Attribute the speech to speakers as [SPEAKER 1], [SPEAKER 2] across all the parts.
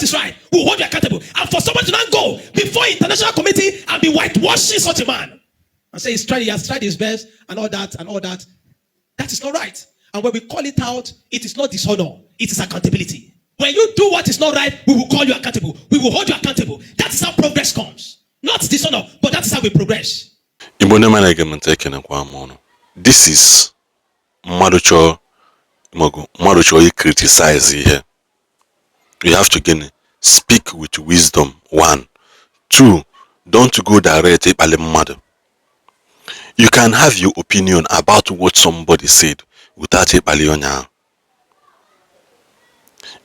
[SPEAKER 1] what is right, we will hold you accountable. And for someone to not go before international committee and be whitewashing such a man and say he has tried his best and all that, that is not right. And when we call it out, it is not dishonor, it is accountability. When you do what is not right, we will call you accountable. We will hold you accountable. That is how progress comes. Not dishonor, but that is how we progress.
[SPEAKER 2] This is Marucho criticize here. You have to speak with wisdom. 1. 2. Don't go direct. You can have your opinion about what somebody said without it.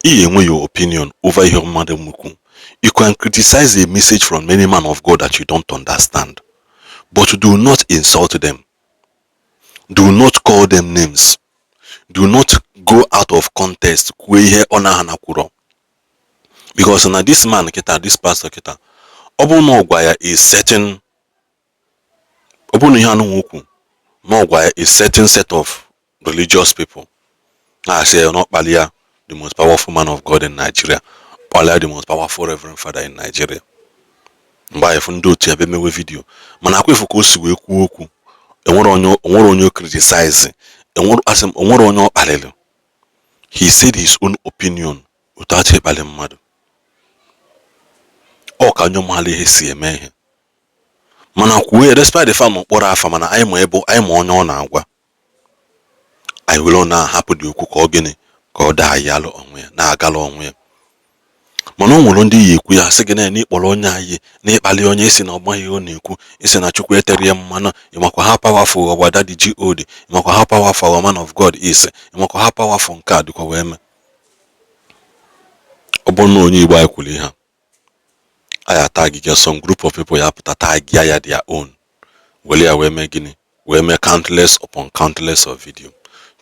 [SPEAKER 2] Your opinion over your mother. You can criticize a message from many men of God that you don't understand, but do not insult them. Do not call them names. Do not go out of context. Because now this man, this pastor, is certain. A certain set of religious people. I say not Balia, the most powerful man of God in Nigeria. Balia, the most powerful Reverend Father in Nigeria. By a fundo to a video. Manakwe focus we kuku. And what on you criticizing. And what as on your parallel. He said his own opinion without a balem mad. Or can you mali hesi a man? Manakwe, despite the farm of Borafamana, I am able, I am on your agua. I will not happen to cook organic, or die yellow on me, na gallo on me. Manon will only ye queer second and eat Bologna ye, ne Balionis in Omayoнику, is an achuqueterium manner, you must have powerful or what daddy G.O.D. You must have powerful a man of God is, you must have powerful card to Coem. Obono ni by Kuliha. I attack just some group of people have to attack Yaya their own. Well, we make countless upon countless of video,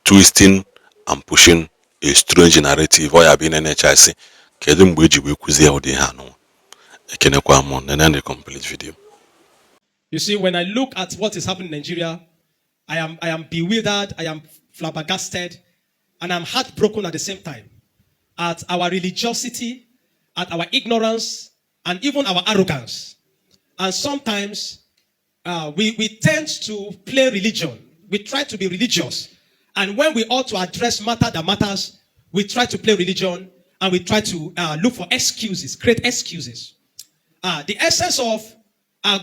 [SPEAKER 2] twisting and pushing a strange narrative. Or have been NHIC. Kedum buji we kuzi odi hano. Ekene kwa mon nene complete video.
[SPEAKER 1] You see, when I look at what is happening in Nigeria, I am bewildered, I am flabbergasted, and I'm heartbroken at the same time at our religiosity, at our ignorance, and even our arrogance. And sometimes we tend to play religion. We try to be religious. And when we ought to address matter that matters, we try to play religion and we try to look for excuses, create excuses. The essence of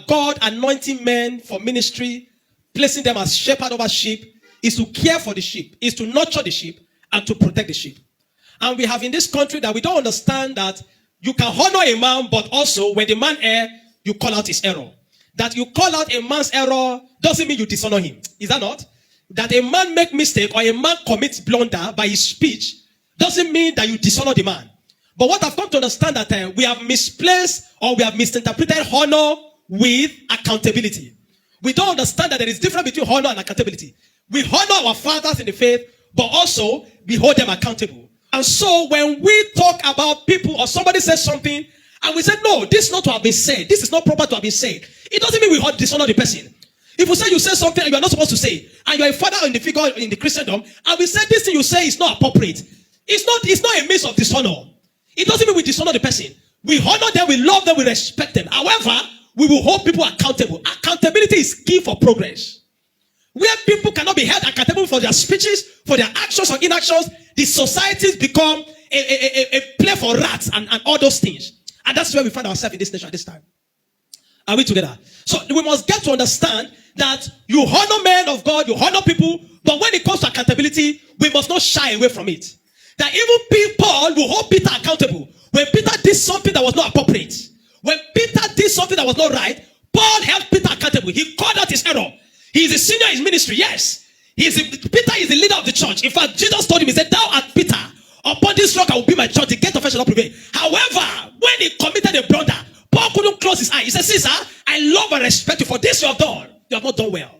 [SPEAKER 1] God anointing men for ministry, placing them as shepherd over sheep, is to care for the sheep, is to nurture the sheep, and to protect the sheep. And we have in this country that we don't understand that you can honor a man, but also when the man err, you call out his error. That you call out a man's error doesn't mean you dishonor him. Is that not? That a man make mistake or a man commits blunder by his speech doesn't mean that you dishonor the man. But what I've come to understand that we have misplaced or we have misinterpreted honor with accountability. We don't understand that there is a difference between honor and accountability. We honor our fathers in the faith, but also we hold them accountable. And so when we talk about people or somebody says something and we say, no, this is not to have been said. This is not proper to have been said. It doesn't mean we dishonor the person. If we say you say something and you are not supposed to say, and you are a father in the figure in the Christendom, and we say this thing you say is not appropriate, it's not a means of dishonor. It doesn't mean we dishonor the person. We honor them, we love them, we respect them. However, we will hold people accountable. Accountability is key for progress. Where people cannot be held accountable for their speeches, for their actions or inactions, the societies become a play for rats and all those things. And that's where we find ourselves in this nation at this time. Are we together? So we must get to understand that you honor men of God, you honor people, but when it comes to accountability, we must not shy away from it. That even Paul will hold Peter accountable. When Peter did something that was not appropriate, when Peter did something that was not right, Paul held Peter accountable. He called out his error. He is a senior in his ministry, yes. Peter is the leader of the church. In fact, Jesus told him, he said, thou art Peter. Upon this rock I will be my church. The gate of hell shall not prevail. However, when he committed a blunder, Paul couldn't close his eye. He said, Caesar, I love and respect you for this you have done. You have not done well.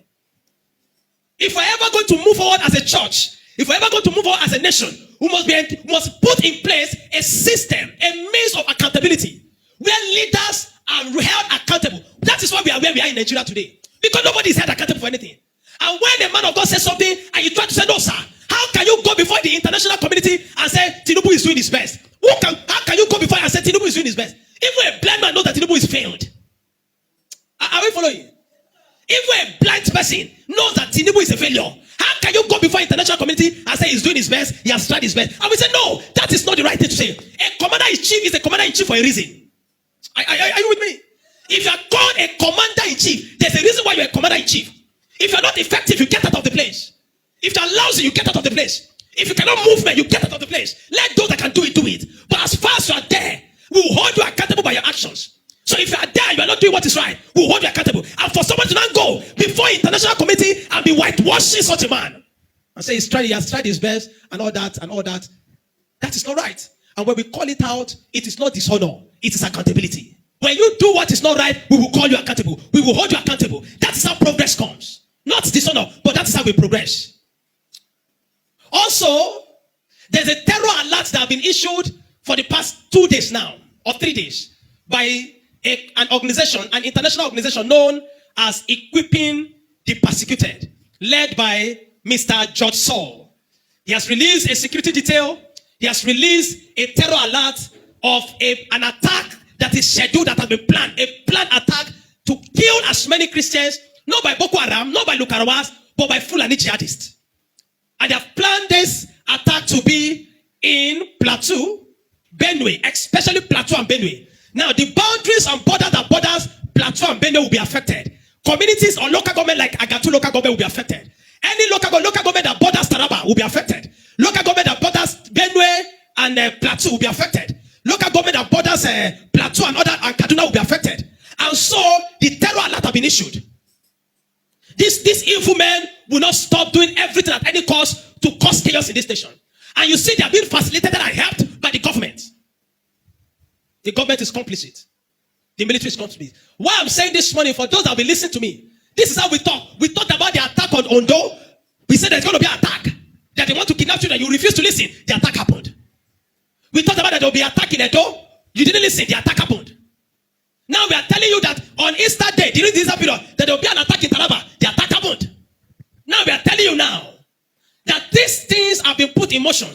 [SPEAKER 1] If we're ever going to move forward as a church, if we're ever going to move forward as a nation, we must put in place a system, a means of accountability, where leaders are held accountable. That is why we are where we are in Nigeria today. Because nobody is held accountable for anything. And when a man of God says something and you try to say, no, sir, how can you go before the international community and say, Tinubu is doing his best? Who How can you go before and say Tinubu is doing his best? Even a blind man knows that Tinubu is failed. Are we following? Even a blind person knows that Tinubu is a failure. How can you go before international community and say he's doing his best, he has tried his best? And we say, no, that is not the right thing to say. A commander-in-chief is a commander-in-chief for a reason. Are you with me? If you are called a commander-in-chief, there's a reason why you're a commander-in-chief. If you're not effective, you get out of the place. If you're lousy, you get out of the place. If you cannot move, you get out of the place. Let those that can do it, do it. But as far as you are there, we will hold you accountable by your actions. So if you are there, you are not doing what is right, we will hold you accountable. And for someone to not go before international committee and be whitewashing such a man and say he has tried his best and all that, that is not right. And when we call it out, it is not dishonor, it is accountability. When you do what is not right, we will call you accountable. We will hold you accountable. That is how progress comes. Not dishonor, but that is how we progress. Also, there's a terror alert that have been issued for the past 2 days now, or 3 days, by an organization, an international organization known as Equipping the Persecuted, led by Mr. George Saul. He has released a security detail. He has released a terror alert of an attack that is scheduled, that has been planned, a planned attack to kill as many Christians, not by Boko Haram, not by Lukarawas, but by Fulani jihadists. And they have planned this attack to be in Plateau, Benue, especially Plateau and Benue. Now, the boundaries and borders that borders Plateau and Benue will be affected. Communities or local government like Agatu local government will be affected. Any local government that borders Taraba will be affected. Local government that borders Benue and Plateau will be affected. Local government that borders Plateau and Kaduna will be affected. And so, the terror alert have been issued. These evil men will not stop doing everything at any cost to cause chaos in this nation. And you see they are being facilitated and helped by the government. The government is complicit. The military is complicit. Why I'm saying this morning, for those that will listen to me, this is how we talk. We talked about the attack on Ondo. We said there's going to be an attack. That they want to kidnap you and you refuse to listen. The attack happened. We talked about that there will be an attack in Edo. You didn't listen. The attack happened. Now we are telling you that on Easter Day, during this period, that there will be an attack in Taraba. The attack happened. Now we are telling you now that these things have been put in motion.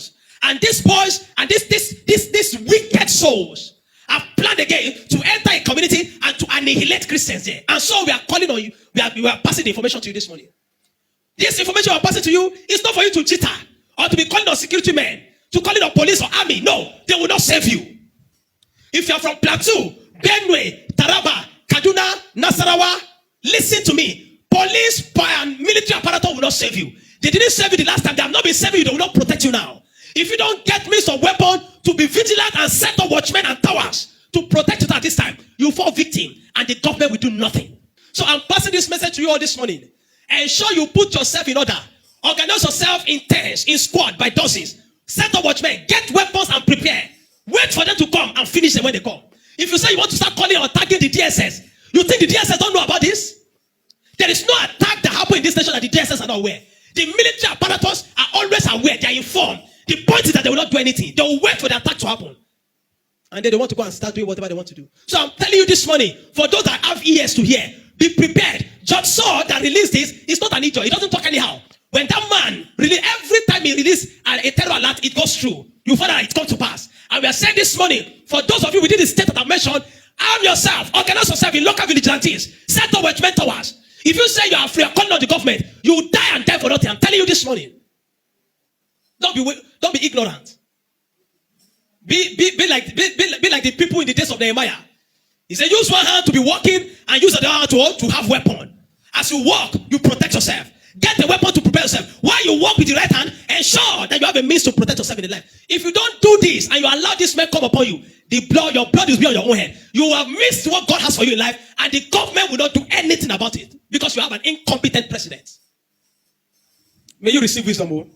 [SPEAKER 1] And these boys and these wicked souls have planned again to enter a community and to annihilate Christians there. And so we are calling on you. We are passing the information to you this morning. This information we are passing to you is not for you to jitter or to be calling on security men, to calling on police or army. No, they will not save you. If you are from Plateau, Benue, Taraba, Kaduna, Nasarawa, listen to me. Police and military apparatus will not save you. They didn't save you the last time. They have not been saving you. They will not protect you now. If you don't get means of weapon to be vigilant and set up watchmen and towers to protect you at this time, you fall victim and the government will do nothing. So I'm passing this message to you all this morning. Ensure you put yourself in order. Organize yourself in teams, in squad, by dozens. Set up watchmen. Get weapons and prepare. Wait for them to come and finish them when they come. If you say you want to start calling or attacking the DSS, you think the DSS don't know about this? There is no attack that happened in this nation that the DSS are not aware. The military apparatus are always aware. They are informed. The point is that they will not do anything. They will wait for the attack to happen. And then they want to go and start doing whatever they want to do. So I'm telling you this morning, for those that have ears to hear, be prepared. Judge Saul that released this is not an idiot. He doesn't talk anyhow. When that man, really, every time he releases a terror alert, it goes through. You find out it comes to pass. And we are saying this morning, for those of you within the state that I've mentioned, arm yourself, organize yourself in local vigilantes, set up watchmen towers. If you say you are free, you're calling on the government, you will die and die for nothing. I'm telling you this morning. Don't be ignorant. Be like the people in the days of Nehemiah. He said, use one hand to be walking and use the other hand to have weapon. As you walk, you protect yourself. Get a weapon to prepare yourself. While you walk with the right hand, ensure that you have a means to protect yourself in the life. If you don't do this and you allow this man come upon you, your blood will be on your own head. You will have missed what God has for you in life, and the government will not do anything about it because you have an incompetent president. May you receive wisdom, oh.